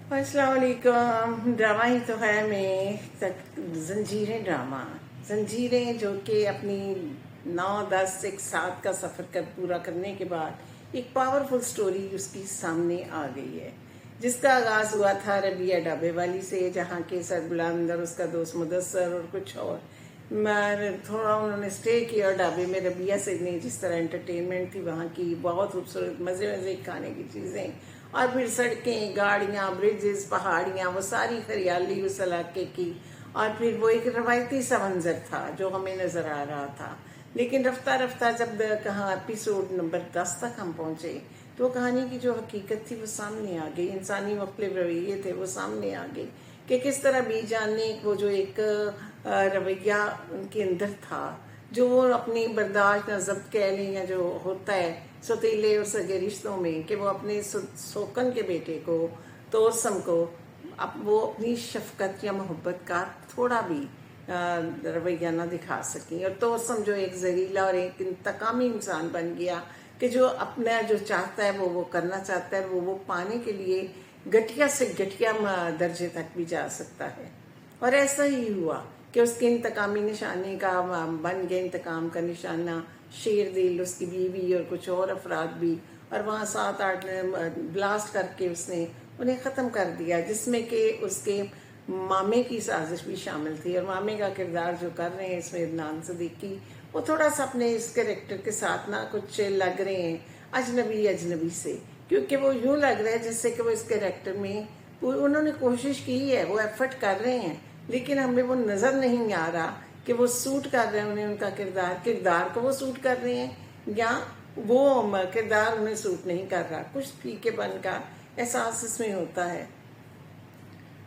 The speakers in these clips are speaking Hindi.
अस्सलाम वालेकुम। ड्रामा ही तो है में जंजीरें ड्रामा। जंजीरें जो कि अपनी 9, 10, 1, 7 का सफ़र कर पूरा करने के बाद एक पावरफुल स्टोरी उसकी सामने आ गई है, जिसका आगाज़ हुआ था रबिया ढाबे वाली से, जहाँ के सरबुलंद और उसका दोस्त मुदस्सर और कुछ और थोड़ा उन्होंने स्टे किया ढाबे में। रबिया से नहीं, जिस तरह एंटरटेनमेंट थी वहाँ की, बहुत खूबसूरत मज़े मज़े खाने की चीज़ें, और फिर सड़कें, गाड़ियाँ, ब्रिजेस, पहाड़ियाँ, वो सारी हरियाली उस इलाके की। और फिर वो एक रवायती सा मंजर था जो हमें नज़र आ रहा था। लेकिन रफ्ता रफ्ता जब कहाँ एपिसोड नंबर 10 तक हम पहुँचे, तो कहानी की जो हकीकत थी वो सामने आ गई। इंसानी मुख्तलिफ रवैये थे वो सामने आ गए कि किस तरह बीजान ने वो जो एक रवैया उनके अंदर था, जो वो अपनी बर्दाश्त न जब्त कह लें, या जो होता है सतीले और सगे रिश्तों में, कि वो अपने सोकन के बेटे को, तोसम को, अब वो अपनी शफकत या मोहब्बत का थोड़ा भी रवैया ना दिखा सकी। और तोसम जो एक जहरीला और एक इंतकामी इंसान बन गया, कि जो अपना जो चाहता है वो करना चाहता है, वो पाने के लिए घटिया से घटिया दर्जे तक भी जा सकता है। और ऐसा ही हुआ कि उसके इंतकामी निशाने का बन गया, इंतकाम का निशाना शेर दिल, उसकी बीवी और कुछ और अफराद भी। और वहाँ 7-8 ब्लास्ट करके उसने उन्हें ख़त्म कर दिया, जिसमें कि उसके मामे की साजिश भी शामिल थी। और मामे का किरदार जो कर रहे हैं इसमें अदनान सिद्दीकी, वो थोड़ा सा अपने इस कैरेक्टर के साथ ना कुछ लग रहे हैं अजनबी अजनबी से, क्योंकि वो यूं लग रहा है जैसे कि वो इस कैरेक्टर में उन्होंने कोशिश की है, वो एफर्ट कर रहे हैं, लेकिन हमें वो नज़र नहीं आ रहा कि वो सूट कर रहे हैं उन्हें, उनका किरदार को वो सूट कर रहे हैं, या वो किरदार उन्हें सूट नहीं कर रहा। कुछ फीकेपन का एहसास इसमें होता है।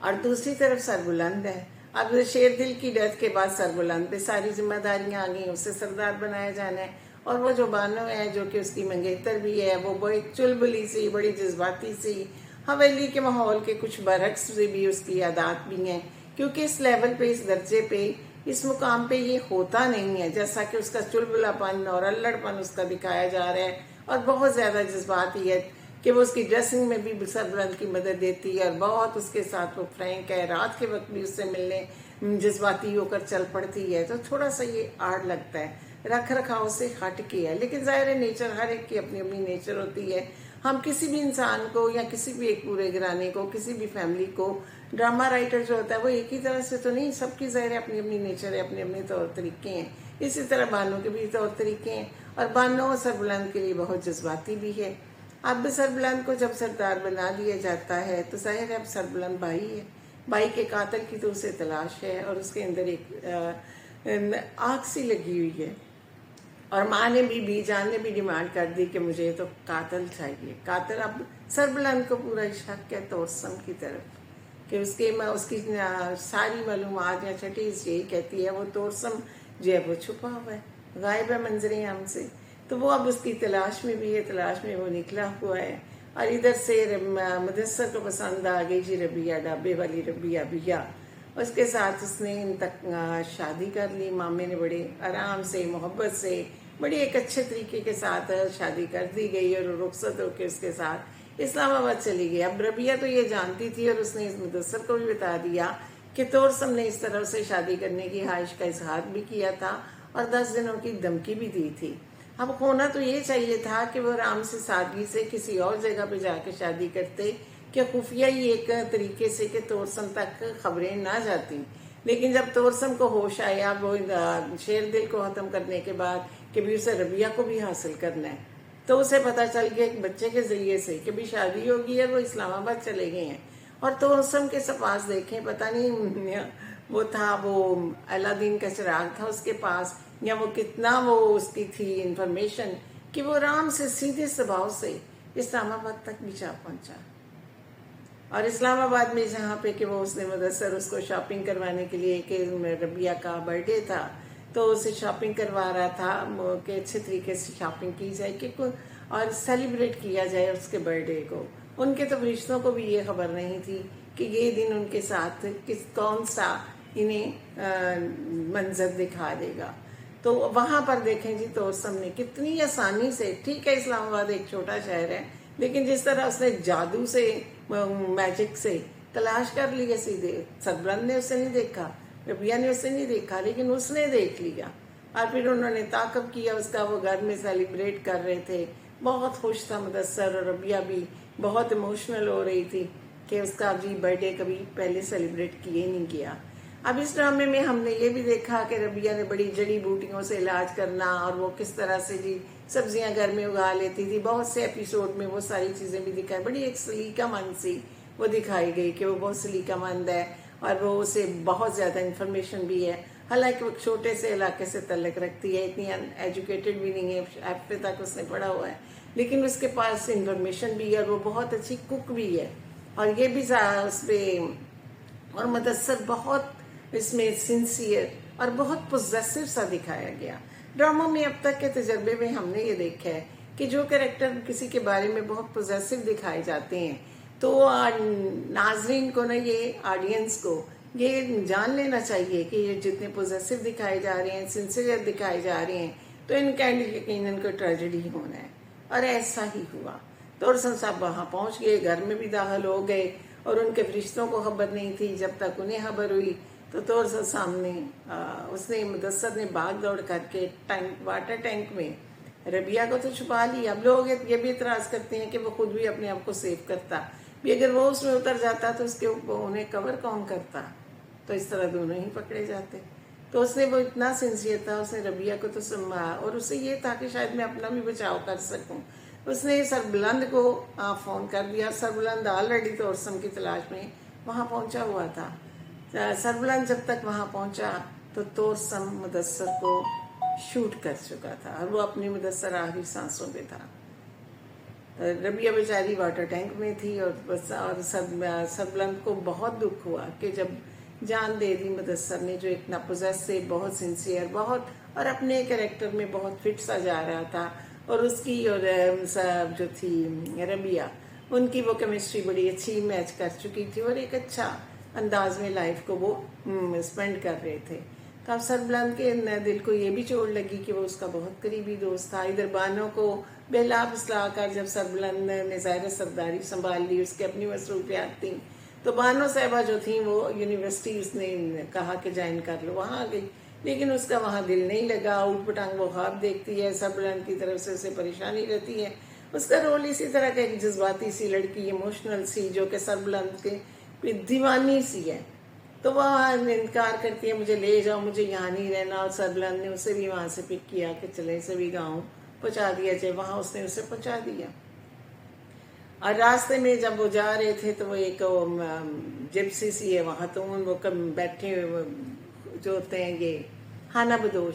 और दूसरी तरफ सरबुलंद है। अब शेर दिल की डेथ के बाद सरबुलंद पे सारी जिम्मेदारियां आ गई, उसे सरदार बनाया जाना है। और वो जो बानो है, जो कि उसकी मंगेतर भी है, वो बड़ी चुलबुली सी, बड़ी जज्बाती सी, हवेली के माहौल के कुछ बरक्स से भी उसकी आदात भी हैं, क्योंकि इस लेवल पे, इस दर्जे पे, इस मुकाम पे ये होता नहीं है, जैसा कि उसका चुलबुलापन और अल्लड़पन उसका दिखाया जा रहा है। और बहुत ज़्यादा जज्बाती है कि वो उसकी ड्रेसिंग में भी सरबुलंद की मदद देती है, और बहुत उसके साथ वो फ्रैंक है, रात के वक्त भी उससे मिलने जज्बाती होकर चल पड़ती है। तो थोड़ा सा ये आड़ लगता है, रख रखाव से हट के है। लेकिन ज़ाहिर है, नेचर, हर एक की अपनी अपनी नेचर होती है। हम किसी भी इंसान को, या किसी भी एक पूरे घराने को, किसी भी फैमिली को, ड्रामा राइटर जो होता है वो एक ही तरह से तो नहीं, सबकी ज़ाहिर है अपनी अपनी नेचर है, अपने अपने तौर तरीके हैं। इसी तरह बानो के भी तौर तरीके हैं, और बानो सरबुलंद के लिए बहुत जज्बाती भी है। अब सरबुलंद को जब सरदार बना दिया जाता है, तो जाहिर है अब सरबुलंद भाई है, भाई के कातिल की तो उसे तलाश है, और उसके अंदर एक आग सी लगी हुई है। और माँ ने भी बीजान ने भी डिमांड कर दी कि मुझे तो कातिल चाहिए, कातिल। अब सरबुलंद को पूरा शक है तोसम की तरफ, कि उसकी सारी मालूमात या छटीज यही कहती है वो तोसम जो है वो छुपा हुआ है, गायब है मंजरे हमसे। तो वो अब उसकी तलाश में भी है, तलाश में वो निकला हुआ है। और इधर से मुदस्सर को पसंद आ गई जी रबिया, ढाबे वाली रबिया बिया। उसके साथ उसने इन तक शादी कर ली। मामे ने बड़े आराम से, मोहब्बत से, बड़ी एक अच्छे तरीके के साथ शादी कर दी गई, और रुखसत होकर उसके साथ इस्लामाबाद चली गई। अब रबिया तो ये जानती थी, और उसने इस मुदस्सर को भी बता दिया कि तोसम ने इस तरह से शादी करने की ख्वाहिश का इजहार भी किया था, और 10 दिनों की धमकी भी दी थी। अब होना तो ये चाहिए था कि वो आराम से सादगी से किसी और जगह पे जाके शादी करते, कि खुफिया ही एक तरीके से कि तोरसम तक खबरें ना जाती। लेकिन जब तोरसम को होश आया, वो शेर दिल को ख़त्म करने के बाद, कि भी उसे रबिया को भी हासिल करना है, तो उसे पता चल गया एक बच्चे के जरिए से कि भी शादी होगी है, वो इस्लामाबाद चले गए हैं। और तोरसम के पास देखें, पता नहीं वो था, वो अलादीन का चिराग था उसके पास, या वो कितना वो उसकी थी इंफॉर्मेशन, कि वो आराम से सीधे स्वभाव से इस्लामाबाद तक भी जा पहुंचा। और इस्लामाबाद में जहाँ पे कि वो उसने मुदस्सर उसको शॉपिंग करवाने के लिए, कि रबिया का बर्थडे था, तो उसे शॉपिंग करवा रहा था कि अच्छे तरीके से शॉपिंग की जाए, कि और सेलिब्रेट किया जाए उसके बर्थडे को। उनके तो रिश्तों को भी ये खबर नहीं थी कि ये दिन उनके साथ कौन सा इन्हें मंजर दिखा देगा। तो वहां पर देखें जी, तोसम ने कितनी आसानी से, ठीक है इस्लामाबाद एक छोटा शहर है, लेकिन जिस तरह उसने जादू से, मैजिक से तलाश कर लिया, सीधे सरबलंद ने उसे नहीं देखा, रबिया ने उसे नहीं देखा, लेकिन उसने देख लिया। और फिर उन्होंने ताकब किया उसका, वो घर में सेलिब्रेट कर रहे थे, बहुत खुश था मुदस्सर, और रबिया भी बहुत इमोशनल हो रही थी कि उसका जी बर्थडे कभी पहले सेलिब्रेट किए नहीं किया। अब इस ड्रामे में हमने ये भी देखा कि रबिया ने बड़ी जड़ी बूटियों से इलाज करना, और वो किस तरह से जी सब्जियां घर में उगा लेती थी। बहुत से एपिसोड में वो सारी चीज़ें भी दिखाई, बड़ी एक सलीकामंद सी वो दिखाई गई कि वो बहुत सलीकामंद है, और वो उसे बहुत ज़्यादा इन्फॉर्मेशन भी है। हालांकि वो छोटे से इलाके से तल्लक रखती है, इतनी एजुकेटेड भी नहीं है, एफ तक उसने पढ़ा हुआ है, लेकिन उसके पास इन्फॉर्मेशन भी है, और वो बहुत अच्छी कुक भी है। और ये भी उस पर, और मुदस्सर बहुत इसमें सिंसियर और बहुत पोजेसिव सा दिखाया गया। ड्रामा में अब तक के तजर्बे में हमने ये देखा है कि जो कैरेक्टर किसी के बारे में बहुत पोजेसिव दिखाए जाते हैं, तो नाजरीन को ना, ये ऑडियंस को ये जान लेना चाहिए कि ये जितने पोजेसिव दिखाए जा रहे हैं, सिंसियर दिखाए जा रहे हैं, तो इनका यकीनन कोई ट्रेजेडी होना है। और ऐसा ही हुआ। तोरसन साहब वहां पहुंच गए, घर में भी दाखिल हो गए, और उनके फरिश्तों को खबर नहीं थी। जब तक उन्हें खबर हुई तो तोरसन सामने उसने, मुदस्सर ने भाग दौड़ करके वाटर टैंक में रबिया को तो छुपा लिया। अब लोग ये भी इतराज करते हैं कि वो खुद भी अपने आप को सेव करता भी, अगर वो उसमें उतर जाता तो उसके उन्हें कवर कौन करता। तो इस तरह दोनों ही पकड़े जाते। तो उसने, वो इतना सिंसियर था, उसने रबिया को तो और उसे ये था कि शायद मैं अपना भी बचाव कर सकूं। उसने सरबुलंद को फोन कर दिया। सरबुलंद ऑलरेडी तोरसन की तलाश में वहां पहुंचा हुआ था। सरबुलंद जब तक वहां पहुंचा तो तोरसन मुदस्सर को शूट कर चुका था, और वो अपनी मुदस्सर आखिरी सांसों पे था। रबिया बेचारी वाटर टैंक में थी, और सरबुलंद को बहुत दुख हुआ कि जब जान दे दी मुदस्सर ने, जो इतना पोजेसिव, बहुत सिंसियर, बहुत, और अपने कैरेक्टर में बहुत फिट सा जा रहा था। और उसकी और जो थी रबिया, उनकी वो केमिस्ट्री बड़ी अच्छी मैच कर चुकी थी, और एक अच्छा अंदाज में लाइफ को वो स्पेंड कर रहे थे। तो अब सरबुलंद के दिल को ये भी चोट लगी कि वो उसका बहुत करीबी दोस्त था। इधर बानो को बेला फुसला कर जब सरबुलंद ने ज़ाहिर सरदारी संभाल ली, उसकी अपनी मसरूफियात थी, तो बानो साहबा जो थी वो यूनिवर्सिटी, उसने कहा कि ज्वाइन कर लो, वहाँ आ गई। लेकिन उसका वहाँ दिल नहीं लगा। उठ पटांग वो ख्वाब देखती है, सरबुलंद की तरफ से उसे परेशानी रहती है। उसका रोल इसी तरह का एक जज्बाती सी लड़की, इमोशनल सी, जो कि सरबुलंद के दीवानी सी है। तो वह इनकार करती है, मुझे ले जाओ, मुझे यहाँ नहीं रहना। और सरबुलंद ने उसे भी वहाँ से पिक किया कि चले इसे भी गाँव पहुँचा दिया जाए। वहाँ उसने उसे पहुँचा दिया। और रास्ते में जब वो जा रहे थे तो वो एक जिप्सी सी है वहाँ, तो वो बैठे जो होते हैं ये खाना बदोश,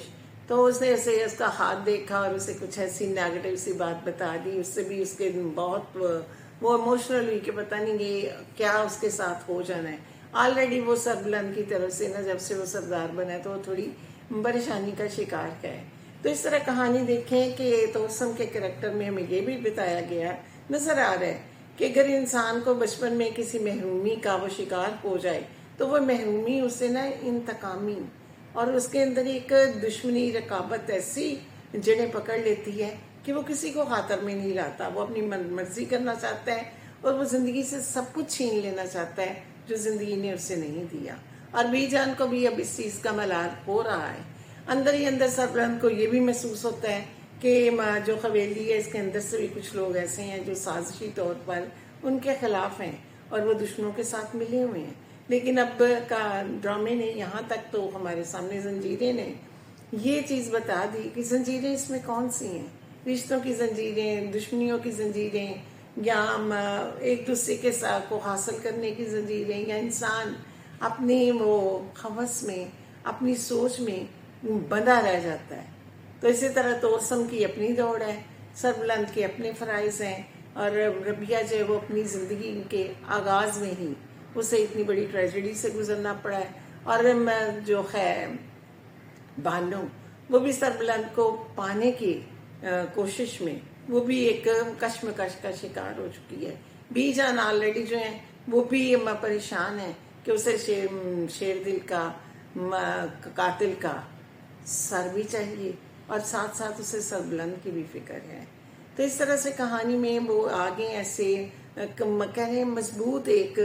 तो उसने उसे उसका हाथ देखा और उसे कुछ ऐसी नेगेटिव सी बात बता दी। उससे भी उसके बहुत वो इमोशनल हुई कि पता नहीं ये क्या उसके साथ हो जाना है। ऑलरेडी वो सरबुलंद की तरफ से ना, जब से वो सरदार बना है तो वो थोड़ी परेशानी का शिकार है। तो इस तरह कहानी देखें कि तोरसन के कैरेक्टर में हमें ये भी बताया गया, नजर आ रहा है कि अगर इंसान को बचपन में किसी महरूमी का वो शिकार हो जाए तो वो महरूमी उसे ना इंतकामी, और उसके अंदर एक दुश्मनी रकाबत ऐसी जड़ें पकड़ लेती है कि वो किसी को खातर में नहीं लाता। वो अपनी मर्जी करना चाहता है, और वो जिंदगी से सब कुछ छीन लेना चाहता है जो जिंदगी ने उसे नहीं दिया। और बीजान को भी अब इस चीज का मलाल हो रहा है। अंदर ही अंदर सरबुलंद को ये भी महसूस होता है कि जो हवेली है इसके अंदर से भी कुछ लोग ऐसे हैं जो साजिशी तौर पर उनके खिलाफ हैं, और वो दुश्मनों के साथ मिले हुए हैं। लेकिन अब का ड्रामे ने, यहाँ तक तो हमारे सामने जंजीरें ने ये चीज़ बता दी कि जंजीरें इसमें कौन सी हैं, रिश्तों की जंजीरें, दुश्मनियों की जंजीरें, या एक दूसरे के साथ को हासिल करने की जंजीरें, या इंसान अपनी वो हवस में, अपनी सोच में बंधा रह जाता है। तो इसी तरह तोरसन की अपनी दौड़ है, सरबुलंद के अपने फ़राइज़ हैं, और रबिया जो है वो अपनी ज़िंदगी के आगाज़ में ही उसे इतनी बड़ी ट्रेजेडी से गुजरना पड़ा है। और जो है बानो, वो भी सरबुलंद को पाने की कोशिश में वो भी एक कश्मकश का शिकार हो चुकी है। बीजान ऑलरेडी जो है वो भी परेशान है कि उसे शेर दिल का कातिल का सर भी चाहिए, और साथ साथ उसे सरबुलंद की भी फिक्र है। तो इस तरह से कहानी में वो आगे ऐसे कह मजबूत एक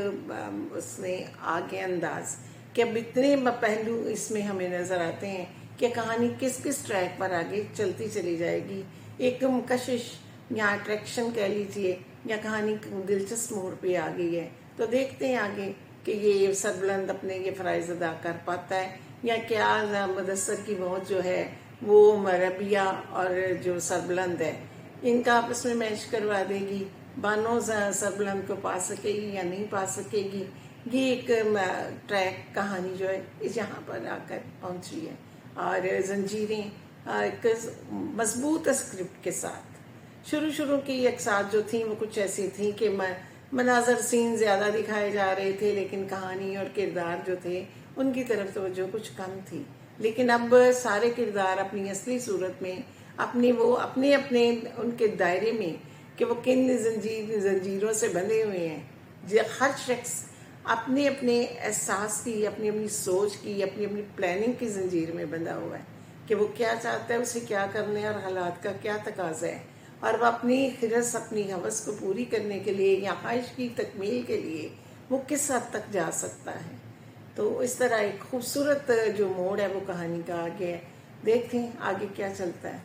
उसमें आगे अंदाज कि अब इतने पहलू इसमें हमें नजर आते हैं कि कहानी किस किस ट्रैक पर आगे चलती चली जाएगी। एक कशिश या अट्रैक्शन कह लीजिए, या कहानी दिलचस्प मोड़ पे आ गई है। तो देखते हैं आगे कि ये सरबुलंद अपने ये फ़राइज़ अदा कर पाता है या क्या मुदस्सर की मौत जो है वो रबिया और जो सरबुलंद है इनका आपस में मैच करवा देगी। बानो सरबुलंद को पा सकेगी या नहीं पा सकेगी। ये एक ट्रैक कहानी जो है इस यहाँ पर आकर पहुंची है। और जंजीरें एक मजबूत स्क्रिप्ट के साथ शुरू की अक्सार जो थी वो कुछ ऐसी थी कि मनाजर सीन ज़्यादा दिखाए जा रहे थे, लेकिन कहानी और किरदार जो थे उनकी तरफ तवज्जो कुछ कम थी। लेकिन अब सारे किरदार अपनी असली सूरत में अपने अपने उनके दायरे में कि वो किन जंजीरों से बंधे हुए हैं। हर शख्स अपने अपने एहसास की, अपनी अपनी सोच की, अपनी अपनी प्लानिंग की जंजीर में बंधा हुआ है कि वो क्या चाहता है, उसे क्या करना है और हालात का क्या तकाजा है, और वह अपनी हिरस अपनी हवस को पूरी करने के लिए या ख्वाहिश की तकमील के लिए वो किस हद तक जा सकता है। तो इस तरह एक खूबसूरत जो मोड़ है वो कहानी का आगे है। देखते हैं आगे क्या चलता है।